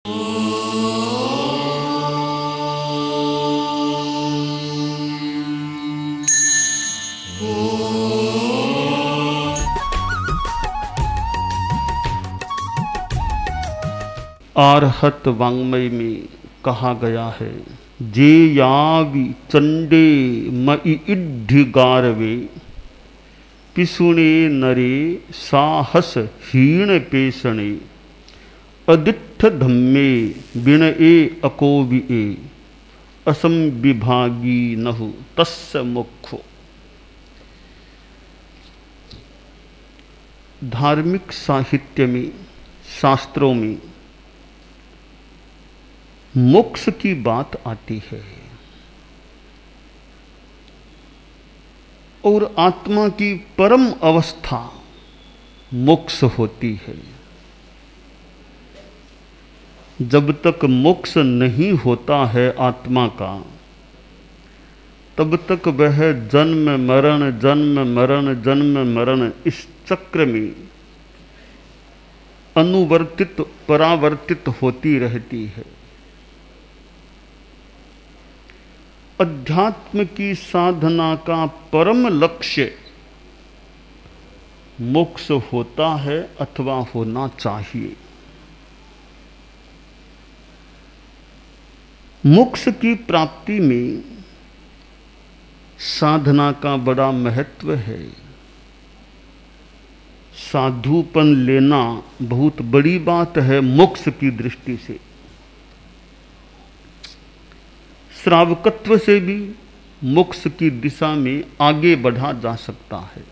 आर्हत वाङ्मय में कहा गया है, जे यावि चंडे मई इड्ढि गारवे, पिसुणे नरे साहस हीण पेशणे, अदिट्ठ धम्मे विनए अकोविए, असम विभागी नहु तस्य मुख्यो। धार्मिक साहित्य में, शास्त्रों में मोक्ष की बात आती है और आत्मा की परम अवस्था मोक्ष होती है। जब तक मोक्ष नहीं होता है आत्मा का, तब तक वह जन्म मरण जन्म मरण जन्म मरण इस चक्र में अनुवर्तित परावर्तित होती रहती है। अध्यात्म की साधना का परम लक्ष्य मोक्ष होता है अथवा होना चाहिए। मोक्ष की प्राप्ति में साधना का बड़ा महत्व है। साधुपन लेना बहुत बड़ी बात है मोक्ष की दृष्टि से। श्रावकत्व से भी मोक्ष की दिशा में आगे बढ़ा जा सकता है।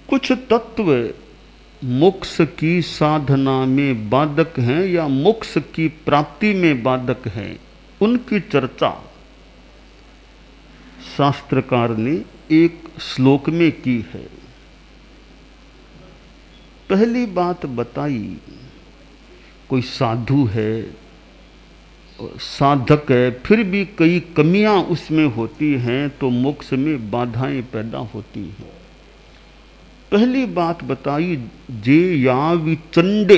कुछ तत्व मोक्ष की साधना में बाधक हैं या मोक्ष की प्राप्ति में बाधक हैं, उनकी चर्चा शास्त्रकार ने एक श्लोक में की है। पहली बात बताई, कोई साधु है, साधक है, फिर भी कई कमियां उसमें होती हैं तो मोक्ष में बाधाएं पैदा होती हैं। पहली बात बताई, जे यावि चंडे,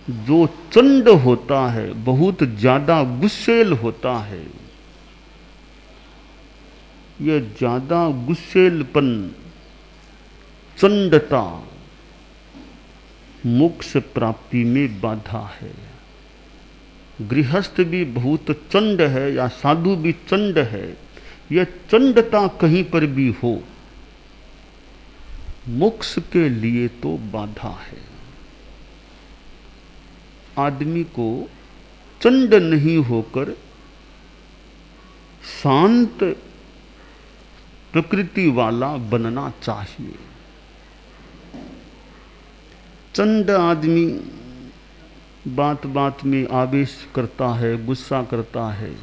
जो चंड होता है, बहुत ज्यादा गुस्सेल होता है, यह ज्यादा गुस्सेलपन, चंडता मोक्ष प्राप्ति में बाधा है। गृहस्थ भी बहुत चंड है या साधु भी चंड है, यह चंडता कहीं पर भी हो, मोक्ष के लिए तो बाधा है। आदमी को चंड नहीं होकर शांत प्रकृति वाला बनना चाहिए। चंड आदमी बात बात में आवेश करता है, गुस्सा करता है,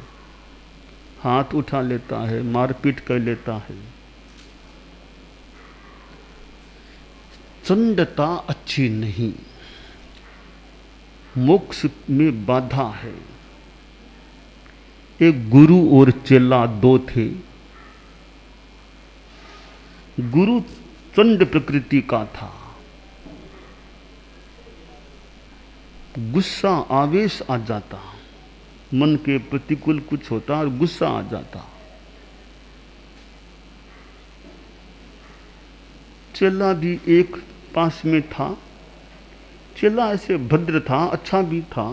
हाथ उठा लेता है, मारपीट कर लेता है। चंडता अच्छी नहीं, मोक्ष में बाधा है। एक गुरु और चेला दो थे। गुरु चंड प्रकृति का था, गुस्सा आवेश आ जाता, मन के प्रतिकूल कुछ होता और गुस्सा आ जाता। चेला भी एक पास में था। चेला ऐसे भद्र था, अच्छा भी था,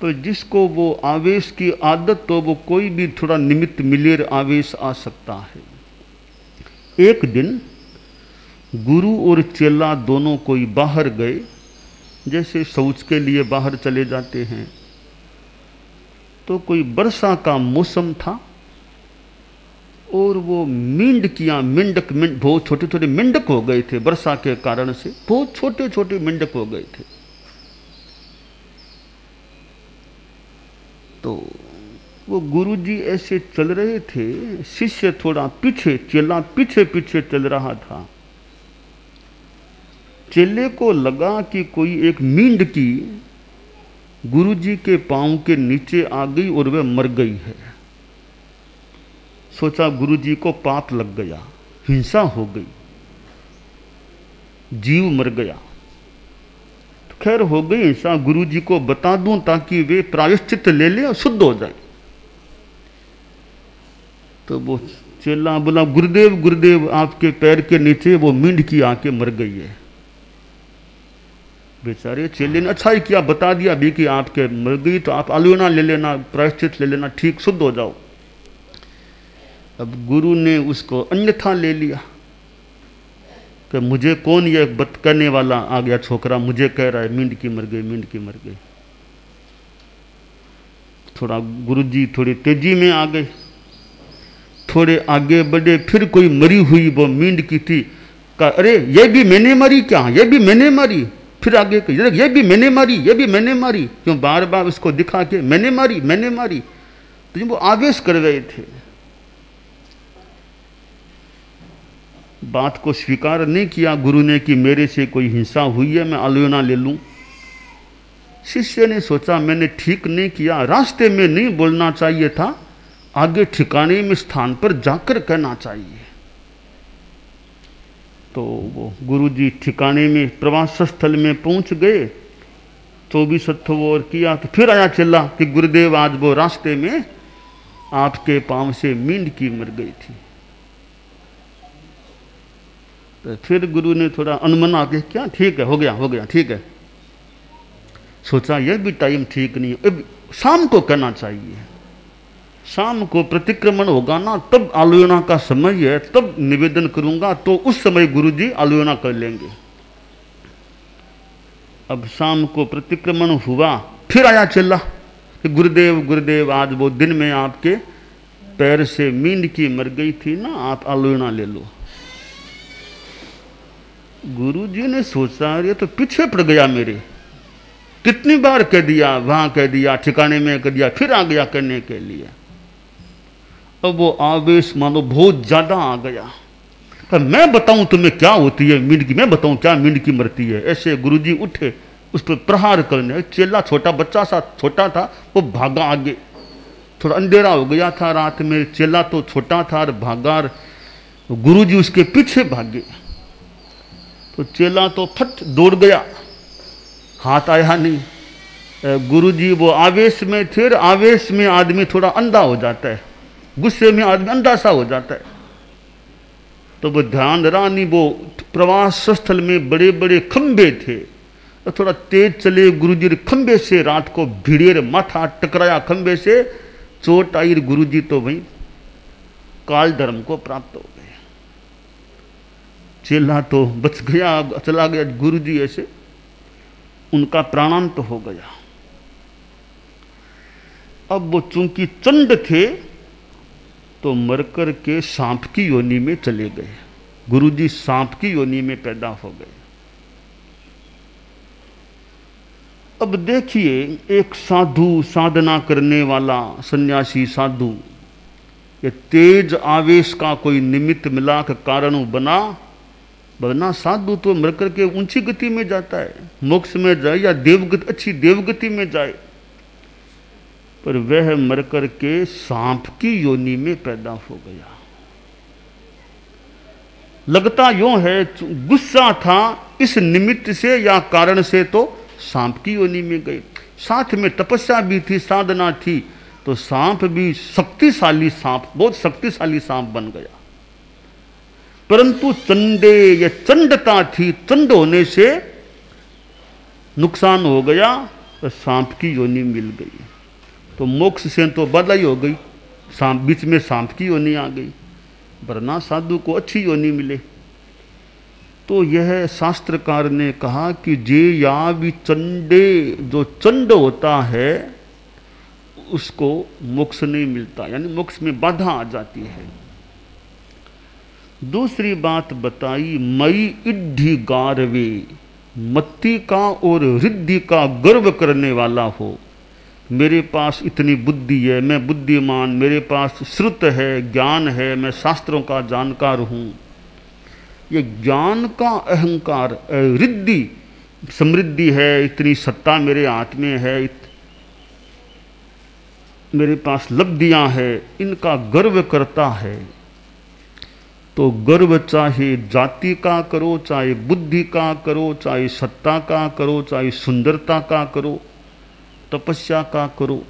पर जिसको वो आवेश की आदत, तो वो कोई भी थोड़ा निमित्त मिलेर आवेश आ सकता है। एक दिन गुरु और चेला दोनों कोई बाहर गए, जैसे शौच के लिए बाहर चले जाते हैं। तो कोई वर्षा का मौसम था और वो मेंढकियां, मेंढक बहुत छोटे छोटे मेंढक हो गए थे वर्षा के कारण से, बहुत छोटे छोटे मेंढक हो गए थे। तो वो गुरुजी ऐसे चल रहे थे, शिष्य थोड़ा पीछे, चेला पीछे पीछे चल रहा था। चेले को लगा कि कोई एक मेंढकी गुरुजी के पांव के नीचे आ गई और वह मर गई है। सोचा गुरुजी को पाप लग गया, हिंसा हो गई। जीव मर गया। तो खैर हो गई ऐसा, गुरु जी को बता दूं ताकि वे प्रायश्चित ले ले और शुद्ध हो जाए। तो वो चेला बोला, गुरुदेव गुरुदेव, आपके पैर के नीचे वो मेंढकी आके मर गई है। बेचारे चेले ने अच्छा ही किया, बता दिया भी कि आपके मर गई, तो आप आलूना ले लेना, प्रायश्चित ले लेना, ठीक शुद्ध हो जाओ। अब गुरु ने उसको अन्यथा ले लिया कि मुझे कौन ये बत करने वाला आ गया छोकरा, मुझे कह रहा है मेंढकी मर गई, मेंढकी मर गई। थोड़ा गुरुजी थोड़ी तेजी में आ गए, थोड़े आगे बढ़े, फिर कोई मरी हुई वो मेंढकी थी, कहा अरे ये भी मैंने मारी क्या, ये भी मैंने मारी। फिर आगे ये भी मैंने मारी, ये भी मैंने मारी, क्यों बार बार उसको दिखा के मैंने मारी मैंने मारी। तो वो आवेश कर रहे थे, बात को स्वीकार नहीं किया गुरु ने कि मेरे से कोई हिंसा हुई है, मैं आलोचना ले लूं। शिष्य ने सोचा मैंने ठीक नहीं किया, रास्ते में नहीं बोलना चाहिए था, आगे ठिकाने में स्थान पर जाकर कहना चाहिए। तो वो गुरुजी ठिकाने में प्रवास स्थल में पहुंच गए, 24 और किया तो फिर आया चला कि गुरुदेव आज वो रास्ते में आपके पांव से मेंढकी मर गई थी। तो फिर गुरु ने थोड़ा अनमना के क्या ठीक है, हो गया ठीक है। सोचा यह भी टाइम ठीक नहीं है, शाम को करना चाहिए, शाम को प्रतिक्रमण होगा ना, तब आलोचना का समय है, तब निवेदन करूंगा, तो उस समय गुरुजी आलोचना कर लेंगे। अब शाम को प्रतिक्रमण हुआ, फिर आया चला कि गुरुदेव गुरुदेव आज वो दिन में आपके पैर से मेंढकी मर गई थी ना, आप आलोचना ले लो। गुरुजी ने सोचा ये तो पीछे पड़ गया मेरे, कितनी बार कह दिया, वहां कह दिया, ठिकाने में कह दिया, फिर आ गया करने के लिए। अब वो आवेश मानो बहुत ज्यादा आ गया, पर मैं बताऊं तुम्हें क्या होती है मेंढकी, मैं बताऊं क्या मेंढकी मरती है। ऐसे गुरुजी उठे उस पर प्रहार करने, चेला छोटा बच्चा सा छोटा था, वो भागा आगे, थोड़ा अंधेरा हो गया था रात में, चेला तो छोटा था और भागा, गुरुजी उसके पीछे भागे। तो चेला तो फट दौड़ गया, हाथ आया नहीं। गुरुजी वो आवेश में थे, आवेश में आदमी थोड़ा अंधा हो जाता है, गुस्से में आदमी अंधा सा हो जाता है। तो वो ध्यान रहा नहीं, वो प्रवास स्थल में बड़े बड़े खंबे थे, तो थोड़ा तेज चले गुरुजी, खंबे से रात को भिड़े, माथा टकराया खंबे से, चोट आई, गुरुजी तो वहीं काल धर्म को प्राप्त हो गए। चेला तो बच गया, चला गया, गुरुजी ऐसे उनका प्राणांत हो गया। अब वो चूंकि चंड थे तो मरकर के सांप की योनि में चले गए, गुरुजी सांप की योनि में पैदा हो गए। अब देखिए एक साधु, साधना करने वाला सन्यासी साधु, ये तेज आवेश का कोई निमित्त मिला का कारण बना, वरना साधु तो मरकर के ऊंची गति में जाता है, मोक्ष में जाए या देवगति, अच्छी देवगति में जाए, पर वह मरकर के सांप की योनि में पैदा हो गया। लगता यूं है गुस्सा था इस निमित्त से या कारण से, तो सांप की योनि में गए। साथ में तपस्या भी थी, साधना थी, तो सांप भी शक्तिशाली सांप, बहुत शक्तिशाली सांप बन गया। परंतु चंडे या चंडता थी, चंड होने से नुकसान हो गया, तो सांप की योनि मिल गई, तो मोक्ष से तो बधाई हो गई, सांप बीच में सांप की योनि आ गई, वरना साधु को अच्छी योनि मिले। तो यह शास्त्रकार ने कहा कि जे या भी चंडे, जो चंड होता है उसको मोक्ष नहीं मिलता, यानी मोक्ष में बाधा आ जाती है। दूसरी बात बताई, मई इड्ढी गारवे, मत्ती का और रिद्धि का गर्व करने वाला हो, मेरे पास इतनी बुद्धि है, मैं बुद्धिमान, मेरे पास श्रुत है, ज्ञान है, मैं शास्त्रों का जानकार हूँ, ये ज्ञान का अहंकार, रिद्धि समृद्धि है, इतनी सत्ता मेरे हाथ में है, मेरे पास लब्धियां हैं, इनका गर्व करता है। तो गर्व चाहे जाति का करो, चाहे बुद्धि का करो, चाहे सत्ता का करो, चाहे सुंदरता का करो, तपस्या का करो,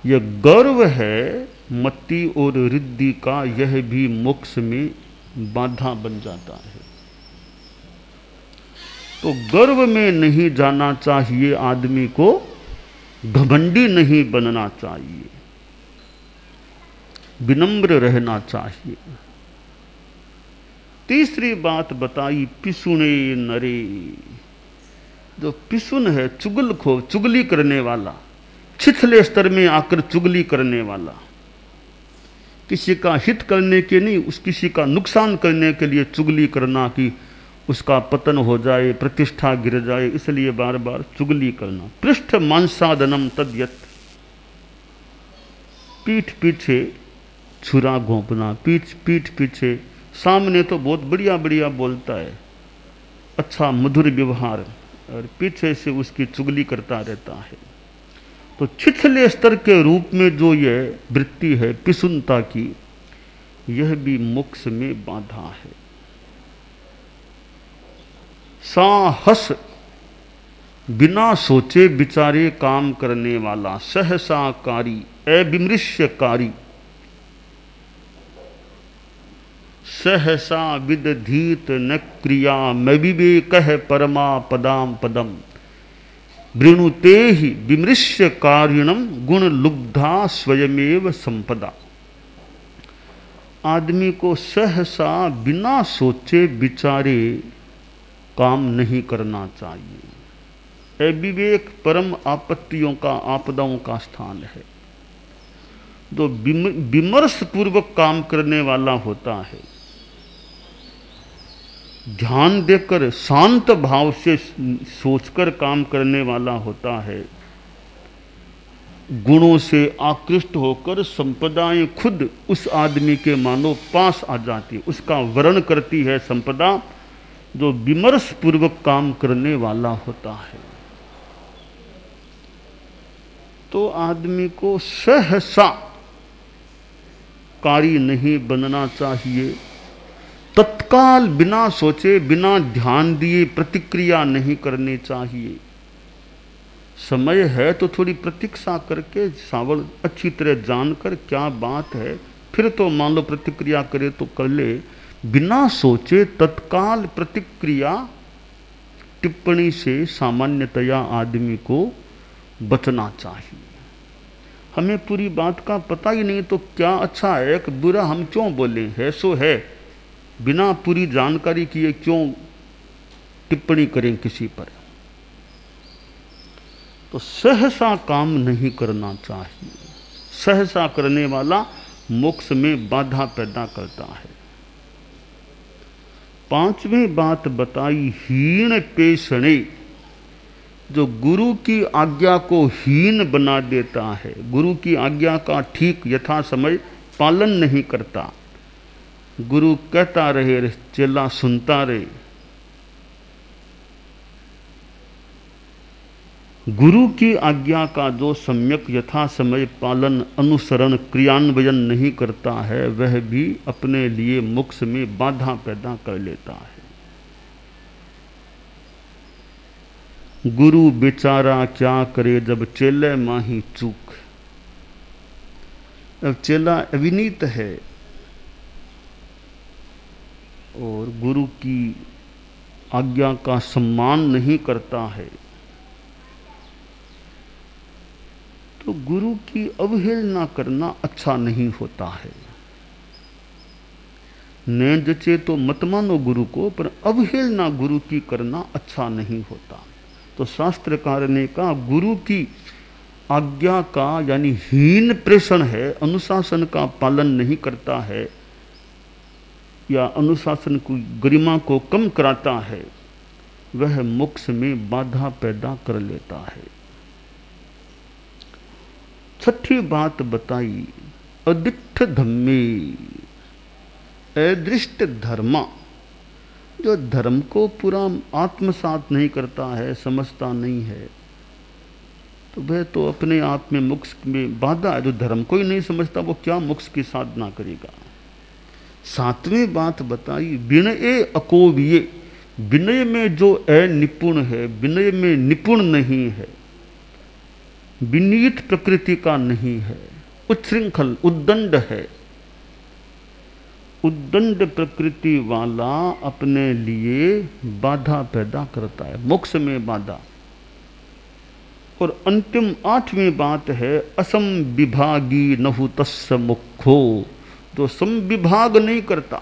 यह गर्व है मति और रिद्धि का, यह भी मोक्ष में बाधा बन जाता है। तो गर्व में नहीं जाना चाहिए, आदमी को घमंडी नहीं बनना चाहिए, विनम्र रहना चाहिए। तीसरी बात बताई पिसुने नरे, जो पिसुन है, चुगलखोर, चुगली करने वाला, छिछले स्तर में आकर चुगली करने वाला, किसी का हित करने के नहीं, उस किसी का नुकसान करने के लिए चुगली करना कि उसका पतन हो जाए, प्रतिष्ठा गिर जाए, इसलिए बार बार चुगली करना। पृष्ठ मांसादनम तद्यत, पीठ पीछे छुरा घोंपना, पीठ पीछे, सामने तो बहुत बढ़िया बढ़िया बोलता है, अच्छा मधुर व्यवहार, और पीछे से उसकी चुगली करता रहता है। तो छिछले स्तर के रूप में जो यह वृत्ति है पिसुनता की, यह भी मोक्ष में बाधा है। साहस, बिना सोचे विचारे काम करने वाला, सहसाकारी, अविमृश्यकारी, सहसा विदधीत न क्रिया मैं विवेक परमा पदाम पदम वृणुते ही विमृश्य कारिणम गुण लुब्धा स्वयमेव संपदा। आदमी को सहसा बिना सोचे विचारे काम नहीं करना चाहिए। अविवेक परम आपत्तियों का, आपदाओं का स्थान है। जो विमर्श पूर्वक काम करने वाला होता है, ध्यान देकर शांत भाव से सोचकर काम करने वाला होता है, गुणों से आकृष्ट होकर संपदाएं खुद उस आदमी के मानो पास आ जाती, उसका वर्ण करती है संपदा, जो विमर्श पूर्वक काम करने वाला होता है। तो आदमी को सहसा कारी नहीं बनना चाहिए, तत्काल बिना सोचे बिना ध्यान दिए प्रतिक्रिया नहीं करनी चाहिए। समय है तो थोड़ी प्रतीक्षा करके सावल अच्छी तरह जानकर क्या बात है, फिर तो मान लो प्रतिक्रिया करे तो कर ले। बिना सोचे तत्काल प्रतिक्रिया टिप्पणी से सामान्यतया आदमी को बचना चाहिए। हमें पूरी बात का पता ही नहीं तो क्या अच्छा है कि बुरा हम क्यों बोले, है सो है, बिना पूरी जानकारी किए क्यों टिप्पणी करें किसी पर। तो सहसा काम नहीं करना चाहिए, सहसा करने वाला मोक्ष में बाधा पैदा करता है। पांचवी बात बताई हीन पेशणे, जो गुरु की आज्ञा को हीन बना देता है, गुरु की आज्ञा का ठीक यथा समय पालन नहीं करता, गुरु कहता रहे चेला सुनता रहे, गुरु की आज्ञा का जो सम्यक यथा समय पालन, अनुसरण, क्रियान्वयन नहीं करता है, वह भी अपने लिए मोक्ष में बाधा पैदा कर लेता है। गुरु बेचारा क्या करे जब चेले माही चूक। अब चेला अविनीत है और गुरु की आज्ञा का सम्मान नहीं करता है, तो गुरु की अवहेलना करना अच्छा नहीं होता है। न जचे तो मत मानो गुरु को, पर अवहेलना गुरु की करना अच्छा नहीं होता। तो शास्त्रकार ने कहा गुरु की आज्ञा का यानी हीन प्रेषण है, अनुशासन का पालन नहीं करता है या अनुशासन की गरिमा को कम कराता है, वह मोक्ष में बाधा पैदा कर लेता है। छठी बात बताई अदिष्ट धम्मे, अदृष्ट धर्मा, जो धर्म को पूरा आत्मसात नहीं करता है, समझता नहीं है, तो वह तो अपने आप में मोक्ष में बाधा है। जो धर्म को ही नहीं समझता वो क्या मोक्ष की साधना करेगा। सातवीं बात बताई, विनय अकोविये, विनय में जो अनिपुण है, विनय में निपुण नहीं है, विनीत प्रकृति का नहीं है, उच्छृंखल उद्दंड है, उद्दंड प्रकृति वाला अपने लिए बाधा पैदा करता है, मोक्ष में बाधा। और अंतिम आठवीं बात है, असम विभागी नहु तस्य मुखो, जो समविभाग नहीं करता।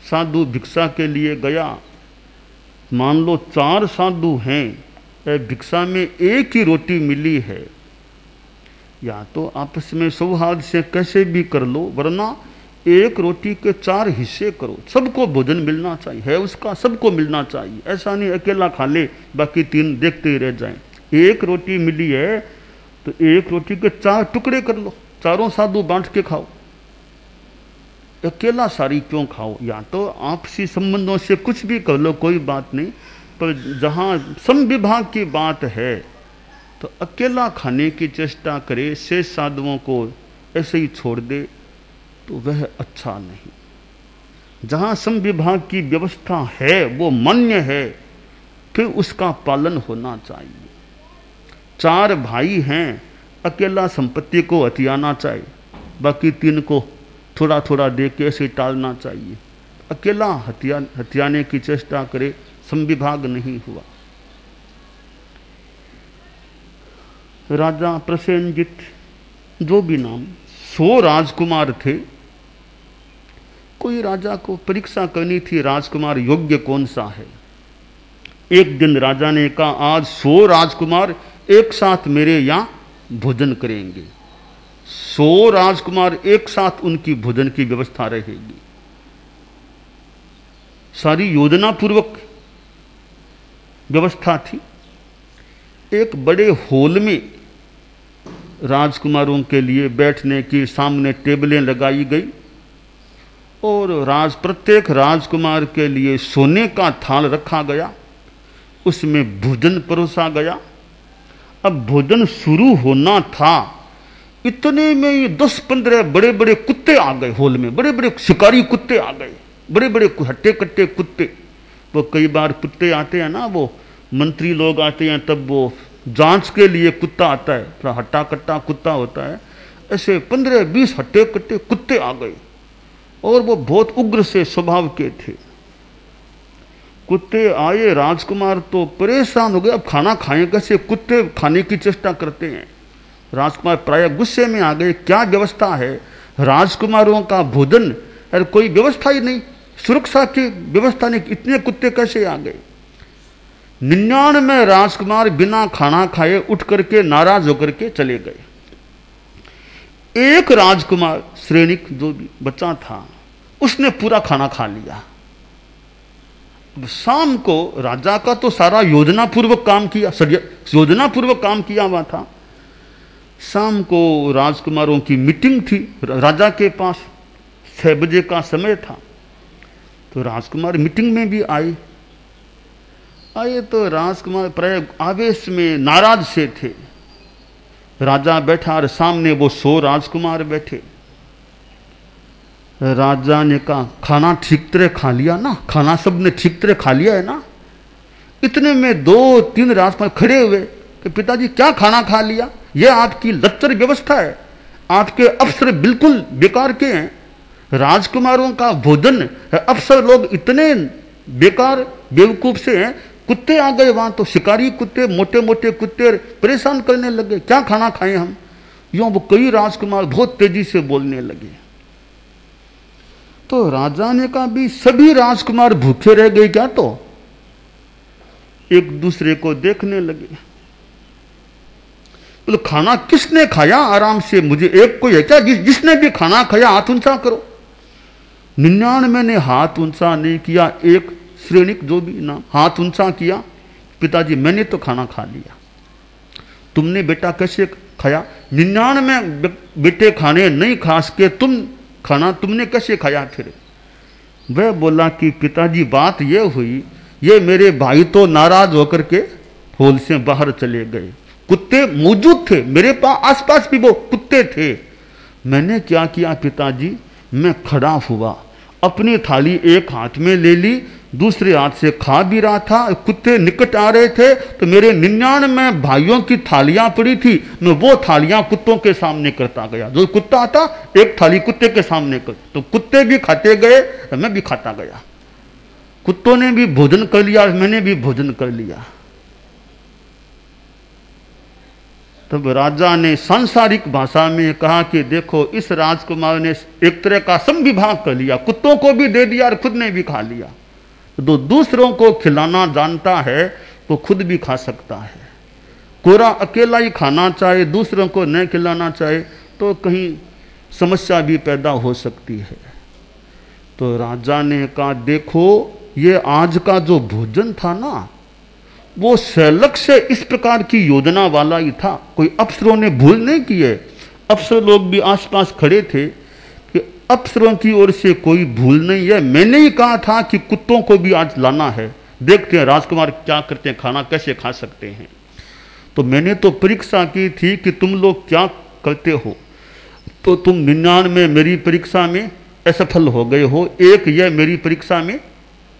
साधु भिक्षा के लिए गया, मान लो 4 साधु हैं, भिक्षा में एक ही रोटी मिली है, या तो आपस में सौहार्द से कैसे भी कर लो, वरना एक रोटी के 4 हिस्से करो, सबको भोजन मिलना चाहिए, है उसका सबको मिलना चाहिए। ऐसा नहीं अकेला खा ले बाकी 3 देखते ही रह जाएं। एक रोटी मिली है तो एक रोटी के 4 टुकड़े कर लो, चारों साधु बांट के खाओ, अकेला सारी क्यों खाओ। या तो आपसी संबंधों से कुछ भी कर लो, कोई बात नहीं, पर जहाँ समविभाग की बात है तो अकेला खाने की चेष्टा करे, शेष साधुओं को ऐसे ही छोड़ दे तो वह अच्छा नहीं। जहाँ समविभाग की व्यवस्था है, वो मान्य है, फिर उसका पालन होना चाहिए। 4 भाई हैं, अकेला संपत्ति को हथियाना चाहिए, बाकी 3 को थोड़ा थोड़ा दे के ऐसे टालना चाहिए। अकेला हथियाने की चेष्टा करे, समविभाग नहीं हुआ। राजा प्रसेनजित, जो भी नाम, 100 राजकुमार थे। कोई राजा को परीक्षा करनी थी, राजकुमार योग्य कौन सा है। एक दिन राजा ने कहा, आज 100 राजकुमार एक साथ मेरे यहां भोजन करेंगे। 100 राजकुमार एक साथ उनकी भोजन की व्यवस्था रहेगी। सारी योजना पूर्वक व्यवस्था थी। एक बड़े हॉल में राजकुमारों के लिए बैठने की सामने टेबलें लगाई गई और प्रत्येक राजकुमार के लिए सोने का थाल रखा गया, उसमें भोजन परोसा गया। अब भोजन शुरू होना था, इतने में ये 10-15 बड़े बड़े कुत्ते आ गए हॉल में, बड़े बड़े शिकारी कुत्ते आ गए, बड़े बड़े हट्टे कट्टे कुत्ते। वो कई बार कुत्ते आते हैं ना, वो मंत्री लोग आते हैं, तब वो जांच के लिए कुत्ता आता है, थोड़ा हट्टा कट्टा कुत्ता होता है। ऐसे 15-20 हट्टे कट्टे कुत्ते आ गए और वो बहुत उग्र से स्वभाव के थे। कुत्ते आए, राजकुमार तो परेशान हो गए, अब खाना खाएं कैसे, कुत्ते खाने की चेष्टा करते हैं। राजकुमार प्राय गुस्से में आ गए, क्या व्यवस्था है, राजकुमारों का भोजन, अरे कोई व्यवस्था ही नहीं, सुरक्षा की व्यवस्था नहीं, इतने कुत्ते कैसे आ गए। 99 राजकुमार बिना खाना खाए उठ करके नाराज होकर के चले गए। एक राजकुमार श्रेणिक जो भी बचा था, उसने पूरा खाना खा लिया। शाम को राजा का तो सारा योजना पूर्वक काम किया, योजना पूर्वक काम किया हुआ था। शाम को राजकुमारों की मीटिंग थी राजा के पास, 6 बजे का समय था। तो राजकुमार मीटिंग में भी आए तो राजकुमार प्राय आवेश में नाराज से थे। राजा बैठा और सामने वो 100 राजकुमार बैठे। राजा ने कहा, खाना ठीक तरह खा लिया ना, खाना सबने ठीक तरह खा लिया है ना। इतने में 2-3 राजकुमार खड़े हुए कि पिताजी क्या खाना खा लिया, यह आपकी लच्चर व्यवस्था है, आपके अफसर बिल्कुल बेकार के हैं। राजकुमारों का भोजन, अफसर लोग इतने बेकार बेवकूफ से हैं। कुत्ते आ गए वहां तो, शिकारी कुत्ते, मोटे मोटे कुत्ते परेशान करने लगे, क्या खाना खाएं हम। यूं वो कई राजकुमार बहुत तेजी से बोलने लगे। तो राजा ने कहा, भी सभी राजकुमार भूखे रह गए क्या। तो एक दूसरे को देखने लगे, तो खाना किसने खाया आराम से, मुझे एक कोई है क्या जिसने भी खाना खाया, हाथ ऊंचा करो। 99 ने हाथ ऊंचा नहीं किया। एक श्रेणिक जो भी ना हाथ ऊंचा किया, पिताजी मैंने तो खाना खा लिया। तुमने बेटा कैसे खाया, 99 बेटे खाने नहीं खा सके, तुम खाना तुमने कैसे खाया। फिर वह बोला कि पिताजी बात यह हुई, ये मेरे भाई तो नाराज होकर के हॉल से बाहर चले गए, कुत्ते मौजूद थे मेरे पास, आसपास भी वो कुत्ते थे। मैंने क्या किया पिताजी, मैं खड़ा हुआ अपनी थाली एक हाथ में ले ली, दूसरे हाथ से खा भी रहा था। कुत्ते निकट आ रहे थे तो मेरे 99 भाइयों की थालियां पड़ी थी, मैं वो थालियां कुत्तों के सामने करता गया। जो कुत्ता आता एक थाली कुत्ते के सामने कर, तो कुत्ते भी खाते गए, मैं भी खाता गया। कुत्तों ने भी भोजन कर लिया, मैंने भी भोजन कर लिया। तब राजा ने सांसारिक भाषा में कहा कि देखो, इस राजकुमार ने एक तरह का समविभाग कर लिया, कुत्तों को भी दे दिया और खुद ने भी खा लिया। तो दूसरों को खिलाना जानता है तो खुद भी खा सकता है। कोरा अकेला ही खाना चाहे, दूसरों को न खिलाना चाहे तो कहीं समस्या भी पैदा हो सकती है। तो राजा ने कहा देखो, ये आज का जो भोजन था ना, वो सलग से इस प्रकार की योजना वाला ही था। कोई अफसरों ने भूल नहीं की है। अफसर लोग भी आसपास खड़े थे कि अफसरों की ओर से कोई भूल नहीं है। मैंने ही कहा था कि कुत्तों को भी आज लाना है, देखते हैं राजकुमार क्या करते हैं, खाना कैसे खा सकते हैं। तो मैंने तो परीक्षा की थी कि तुम लोग क्या करते हो, तो तुम 99 मेरी परीक्षा में असफल हो गए हो, एक यह मेरी परीक्षा में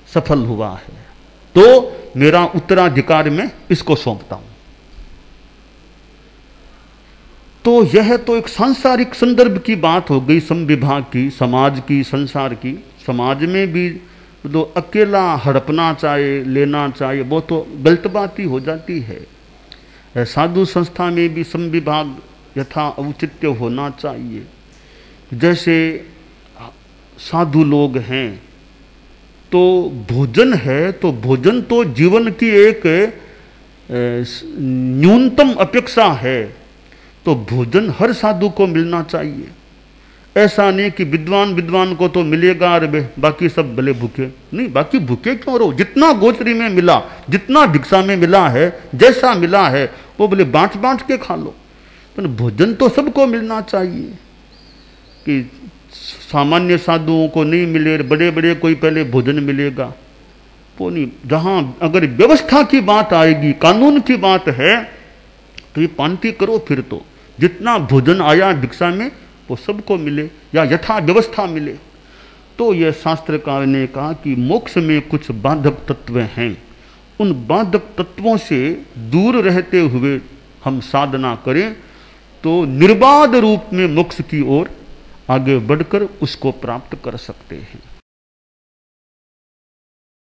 सफल हुआ है, तो मेरा उत्तराधिकार में इसको सौंपता हूं। तो यह तो एक सांसारिक संदर्भ की बात हो गई, समविभाग की, समाज की, संसार की। समाज में भी तो अकेला हड़पना चाहे, लेना चाहे, वो तो गलत बात ही हो जाती है। साधु संस्था में भी समविभाग यथा औचित्य होना चाहिए। जैसे साधु लोग हैं तो भोजन है, तो भोजन तो जीवन की एक न्यूनतम अपेक्षा है, तो भोजन हर साधु को मिलना चाहिए। ऐसा नहीं कि विद्वान को तो मिलेगा और बाकी सब भले भूखे नहीं। बाकी भूखे क्यों रहो, जितना गोचरी में मिला, जितना भिक्षा में मिला है, जैसा मिला है वो बोले बांट के खा लो। तो भोजन तो सबको मिलना चाहिए कि सामान्य साधुओं को नहीं मिले, बड़े बड़े कोई पहले भोजन मिलेगा, वो नहीं। जहां अगर व्यवस्था की बात आएगी, कानून की बात है, तो ये पांति करो, फिर तो जितना भोजन आया भिक्षा में वो सबको मिले या यथा व्यवस्था मिले। तो यह शास्त्रकार ने कहा कि मोक्ष में कुछ बाधक तत्व हैं, उन बाधक तत्वों से दूर रहते हुए हम साधना करें तो निर्बाध रूप में मोक्ष की ओर आगे बढ़कर उसको प्राप्त कर सकते हैं।